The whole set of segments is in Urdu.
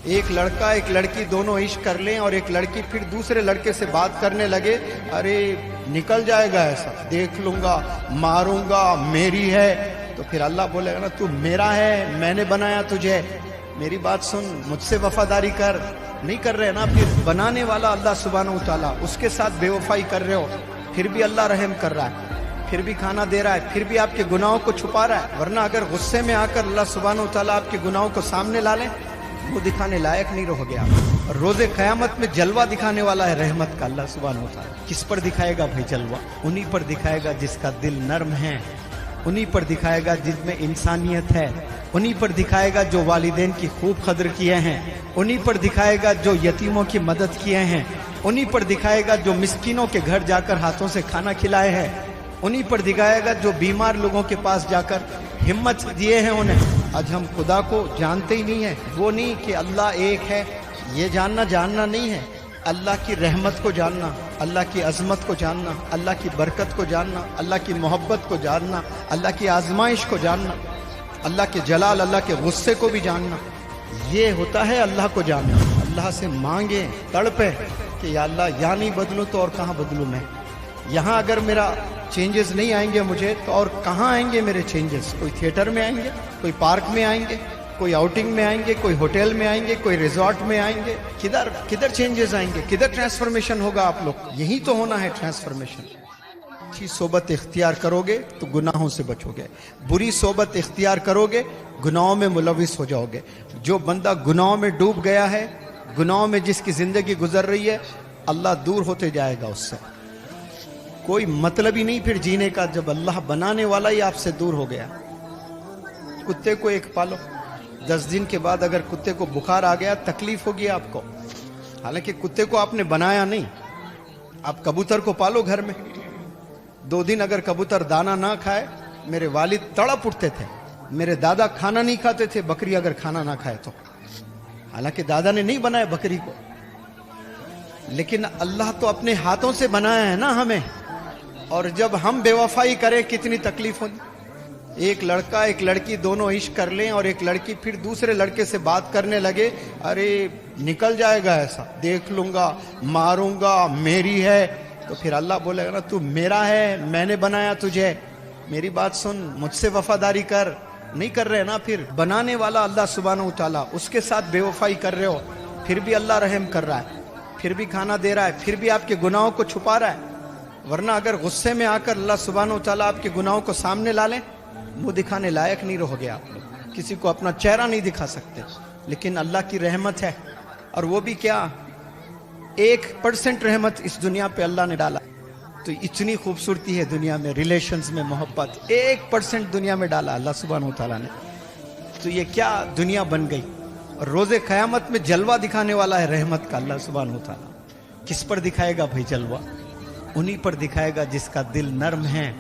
ایک لڑکا ایک لڑکی دونوں عشق کر لیں اور ایک لڑکی پھر دوسرے لڑکے سے بات کرنے لگے، ارے نکل جائے گا ایسا، دیکھ لوں گا، ماروں گا، میری ہے، تو پھر اللہ بولے گا نا تو میرا ہے، میں نے بنایا تجھے، میری بات سن، مجھ سے وفاداری کر، نہیں کر رہے نا، پھر بنانے والا اللہ سبحانہ وتعالیٰ، اس کے ساتھ بے وفائی کر رہے ہو، پھر بھی اللہ رحم کر رہا ہے، پھر بھی کھانا دے رہا ہے، پھر بھی آپ کے گناہوں کو چھپا رہا ہے، ورنہ اگر غصے میں آ کر اللہ سبحانہ وتعالیٰ آپ کے گناہوں کو سامنے لا لیں، وہ دکھانے لائق نہیں رہو گیا. اور روز قیامت میں جلوہ دکھانے والا ہے رحمت کا اللہ سبحانہ وتعالیٰ. کس پر دکھائے گا بھائی جلوہ؟ انہی پر دکھائے گا جس کا دل نرم ہے، انہی پر دکھائے گا جس میں انسانیت ہے، انہی پر دکھائے گا جو والدین کی خوب قدر کیے ہیں، انہی پر دکھائے گا جو یتیموں کی مدد کیے ہیں، انہی پر دکھائے گا جو مسکینوں کے گھر جا کر ہاتھوں سے کھانا کھلائے ہیں، انہی پر دکھائے گا جو بیمار لوگوں کے پاس جا کر ہمت دیے ہیں انہیں. آج ہم خدا کو جانتے ہی نہیں ہیں. وہ نہیں کہ اللہ ایک ہے، یہ جاننا نہیں ہے، اللہ کی رحمت کو جاننا، اللہ کی عظمت کو جاننا، اللہ کی برکت کو جاننا، اللہ کی محبت کو جاننا، اللہ کی آزمائش کو جاننا، اللہ کے جلال، اللہ کے غصے کو بھی جاننا، یہ ہوتا ہے اللہ کو جاننا. اللہ سے مانگیں، تڑپیں کہ یا اللہ یہاں نہیں بدلوں تو اور کہاں بدلوں میں، یہاں اگر میرا چینجز نہیں آئیں گے مجھے تو اور کہاں آئیں گے میرے چینجز؟ کوئی تھیٹر میں آئیں گے، کوئی پارک میں آئیں گے، کوئی آؤٹنگ میں آئیں گے، کوئی ہوٹل میں آئیں گے، کوئی ریزورٹ میں آئیں گے، کدھر چینجز آئیں گے؟ کدھر ٹرانسفارمیشن ہوگا آپ لوگ؟ یہی تو ہونا ہے ٹرانسفارمیشن. اچھی صحبت اختیار کرو گے تو گناہوں سے بچو گے، بری صحبت اختیار کرو گے گناہوں میں ملوث ہو جاؤ گے. جو بندہ گناہوں میں ڈوب گیا ہے، گناہوں میں جس کی زندگی گزر رہی ہے، اللہ دور ہوتے جائے گا اس سے. کوئی مطلب ہی نہیں پھر جینے کا جب اللہ بنانے والا ہی آپ سے دور ہو گیا. کتے کو ایک پالو، 10 دن کے بعد اگر کتے کو بخار آ گیا تکلیف ہوگی آپ کو، حالانکہ کتے کو آپ نے بنایا نہیں. آپ کبوتر کو پالو گھر میں، 2 دن اگر کبوتر دانا نہ کھائے، میرے والد تڑپ اٹھتے تھے، میرے دادا کھانا نہیں کھاتے تھے بکری اگر کھانا نہ کھائے تو، حالانکہ دادا نے نہیں بنایا بکری کو، لیکن اللہ تو اپنے ہاتھوں سے بنایا ہے نا ہمیں. اور جب ہم بے وفائی کریں کتنی تکلیف ہوگی. ایک لڑکا ایک لڑکی دونوں عشق کر لیں اور ایک لڑکی پھر دوسرے لڑکے سے بات کرنے لگے، ارے نکل جائے گا ایسا، دیکھ لوں گا، ماروں گا، میری ہے، تو پھر اللہ بولے گا نا تو میرا ہے، میں نے بنایا تجھے، میری بات سن، مجھ سے وفاداری کر، نہیں کر رہے نا. پھر بنانے والا اللہ سبحانہ وتعالیٰ، اس کے ساتھ بے وفائی کر رہے ہو، پھر بھی اللہ رحم کر رہا ہے، پھر بھی کھانا دے رہا ہے، پھر بھی آپ کے گناہوں کو چھپا رہا ہے. ورنہ اگر غصے میں آ کر اللہ سبحانہ وتعالیٰ آپ کے گناہوں کو سامنے لا لیں، وہ دکھانے لائق نہیں رہو گے آپ لوگ. کسی کو اپنا چہرہ نہیں دکھا سکتے. لیکن اللہ کی رحمت ہے، اور وہ بھی کیا 1% رحمت اس دنیا پہ اللہ نے ڈالا. تو اتنی خوبصورتی ہے دنیا میں، ریلیشنز میں محبت 1% دنیا میں ڈالا اللہ سبحانہ وتعالیٰ نے. تو یہ کیا دنیا بن گئی. اور روز قیامت میں جلوہ دکھانے والا ہے رحمت کا اللہ سبحانہ وتعالیٰ. کس پر دکھائے گا بھائی جلوہ؟ انہی پر دکھائے گا جس کا دل نرم ہے،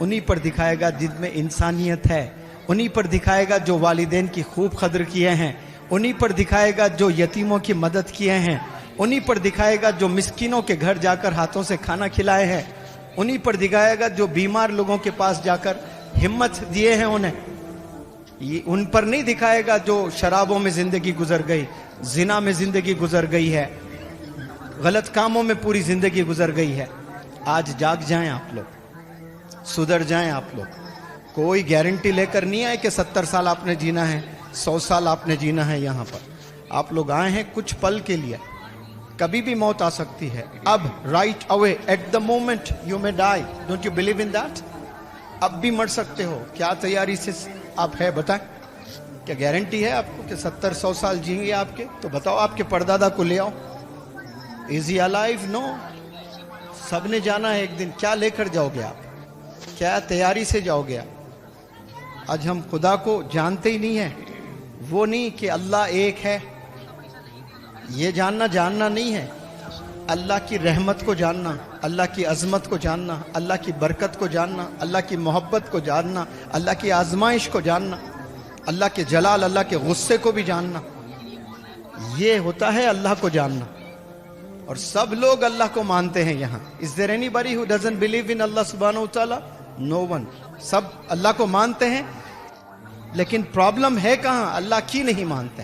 انہی پر دکھائے گا جن میں انسانیت ہے، انہی پر دکھائے گا جو والدین کی خوب قدر کیے ہیں، انہی پر دکھائے گا جو یتیموں کی مدد کیے ہیں، انہی پر دکھائے گا جو مسکینوں کے گھر جا کر ہاتھوں سے کھانا کھلائے ہیں، انہی پر دکھائے گا جو بیمار لوگوں کے پاس جا کر ہمت دیے ہیں انہیں. یہ ان پر نہیں دکھائے گا جو شرابوں میں زندگی گزر گئی، زنا میں زندگی گزر گئی ہے، غلط کاموں میں پوری زندگی گزر گئی ہے. آج جاگ جائیں آپ لوگ، سدھر جائیں آپ لوگ. کوئی گارنٹی لے کر نہیں آئے کہ 70 سال آپ نے جینا ہے، 100 سال آپ نے جینا ہے. یہاں پر آپ لوگ آئے ہیں کچھ پل کے لیے، کبھی بھی موت آ سکتی ہے. اب right away, at the moment you may die. Don't you believe in that? اب بھی مر سکتے ہو. کیا تیاری سے آپ ہے بتائیں؟ کیا گارنٹی ہے آپ کو کہ 70-100 سال جئیں گے آپ کے؟ تو بتاؤ آپ کے پردادا کو لے آؤ. از ہی الائیو؟ نو. سب نے جانا ہے ایک دن. کیا لے کر جاؤ گے آپ؟ کیا تیاری سے جاؤ گے آپ؟ آج ہم خدا کو جانتے ہی نہیں ہیں. وہ نہیں کہ اللہ ایک ہے، یہ جاننا نہیں ہے، اللہ کی رحمت کو جاننا، اللہ کی عظمت کو جاننا، اللہ کی برکت کو جاننا، اللہ کی محبت کو جاننا، اللہ کی آزمائش کو جاننا، اللہ کے جلال، اللہ کے غصے کو بھی جاننا. یہ ہوتا ہے اللہ کو جاننا. اور سب لوگ اللہ کو مانتے ہیں یہاں. Is there anybody who doesn't believe in Allah subhanahu wa ta'ala? No one. سب اللہ کو مانتے ہیں، لیکن پرابلم ہے کہاں؟ اللہ کی نہیں مانتے.